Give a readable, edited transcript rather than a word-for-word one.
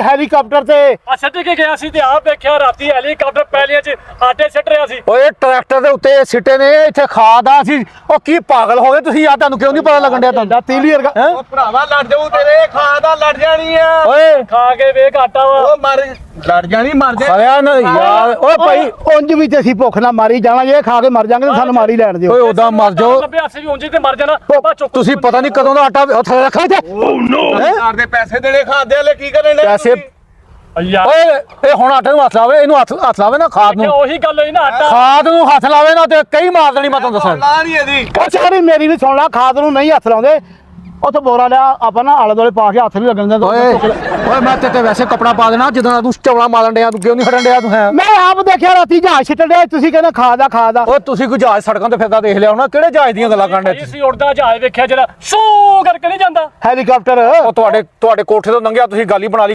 Helicopter ਤੇ ਛੱਡ ਕੇ ਗਿਆ ਸੀ ਤੇ ਆਪ ਦੇਖਿਆ ਰਾਤੀ ਹੈਲੀਕਾਪਟਰ ਪਹਿਲੀਆਂ 'ਚ ਆਟੇ ਛੱਡ ਰਿਹਾ ਸੀ। ਓਏ ਟਰੈਕਟਰ ਦੇ ਉੱਤੇ ਸਿੱਟੇ ਨੇ ਇੱਥੇ ਖਾਦ ਆ ਸੀ। ਉਹ ਕੀ ਪਾਗਲ ਹੋ ਗਏ ਤੁਸੀਂ ਆ? ਤੁਹਾਨੂੰ ਕਿਉਂ ਨਹੀਂ ਪਤਾ ਲੱਗਣ ਡਿਆ? ਤੁਹਾਨੂੰ ਤੀਲੀ ਵਰਗਾ ਉਹ ਭਰਾਵਾ ਲੜ ਜਾਊ ਤੇਰੇ ਖਾਦਾ ਲੜ ਜਾਣੀ ਆ। ਓਏ ਖਾ ਕੇ ਵੇਖ ਆਟਾ ਵਾ। ਉਹ ਮਰ ਲੜ ਜਾਣੀ ਮਰ ਜਾ ਖਲਿਆ ਨਾ ਯਾਰ। ਓਏ ਭਾਈ ਉਂਝ ਵੀ ਤੇ ਅਸੀਂ ਭੁੱਖ ਨਾਲ ਮਾਰੀ ਜਾਣਾ, ਜੇ ਖਾ ਕੇ ਮਰ ਜਾਾਂਗੇ ਤਾਂ ਸਾਨੂੰ ਮਾਰੀ ਲੈਣ ਦਿਓ। ਓਏ ਉਦਾਂ ਮਰ ਜਾਓ। 90 ਵੀ ਉਂਝ ਤੇ ਮਰ ਜਾਣਾ। ਤੁਸੀਂ ਪਤਾ ਨਹੀਂ ਕਦੋਂ ਦਾ ਆਟਾ ਉੱਥੇ ਰੱਖਿਆ ਇੱਥੇ। ਸਰਕਾਰ ਦੇ ਪੈਸੇ ਦੇਣੇ ਖਾਦੇ ਵਾਲੇ ਕੀ ਕਰਨ ਦੇ ਪੈਸੇ ਯਾਰ ਓਏ ਇਹ ਹੁਣ ਆਟੇ ਨੂੰ ਹੱਥ ਲਾਵੇ, ਇਹਨੂੰ ਹੱਥ ਲਾਵੇ ਨਾ ਖਾਦ ਨੂੰ। ਉਹੀ ਗੱਲ ਹੋਈ ਨਾ ਆਟਾ ਖਾਦ ਨੂੰ ਹੱਥ ਲਾਵੇ ਨਾ ਤੇ ਕਈ ਮਾਰ ਦੇਣੀ ਮੈਂ ਤੁਹਾਨੂੰ ਦੱਸਾਂ। ਲਾ ਨਹੀਂ ਇਹਦੀ ਅੱਛਾ ਵੀ ਮੇਰੀ ਵੀ ਸੁਣ ਲਾ, ਖਾਦ ਨੂੰ ਨਹੀਂ ਹੱਥ ਲਾਉਂਦੇ। ਉੱਥੇ ਬੋਰਾ ਲਿਆ ਆਪਾਂ ਨਾ ਆਲੇ ਦੁਆਲੇ ਪਾ ਕੇ ਹੱਥ ਨਹੀਂ ਲੱਗਣ ਦਿੰਦੇ। ਓਏ ਮੈਂ ਤੇ ਵੈਸੇ ਕੱਪੜਾ ਪਾ ਦੇਣਾ ਜਦੋਂ ਤੂੰ ਚੌਲਾ ਮਾਰਨ ਡਿਆ। ਤੂੰ ਕਿਉਂ ਨਹੀਂ ਹਟਣ ਡਿਆ? ਤੂੰ ਹੈ ਮੈਂ ਆਪ ਦੇਖਿਆ ਰਾਤੀ ਜਹਾਜ਼ ਛਿੱਟਣ ਡਿਆ, ਤੁਸੀਂ ਕਹਿੰਦੇ ਖਾਦ ਆ ਖਾਦ ਆ। ਓਏ ਤੁਸੀਂ ਕੋਈ ਜਹਾਜ਼ ਸੜਕਾਂ ਤੇ ਫਿਰਦਾ ਦੇਖ ਲਿਆ ਹੋਣਾ। ਕਿਹੜੇ ਜਹਾਜ਼ ਦੀਆਂ ਗੱਲਾਂ ਕਰਨ ਡਿਆ? ਅਸੀਂ ਉੜਦਾ ਜਹਾਜ਼ ਵੇਖਿਆ ਜਿਹੜਾ ਸ਼ੂ ਕਰਕੇ ਨਹੀਂ ਜਾਂਦਾ। ਹੈਲੀਕਾਪਟਰ ਉਹ ਤੁਹਾਡੇ ਕੋਠੇ ਤੋਂ ਲੰਘਿਆ ਤੁਸੀਂ ਗੱਲ ਹੀ ਬਣਾ ਲਈ।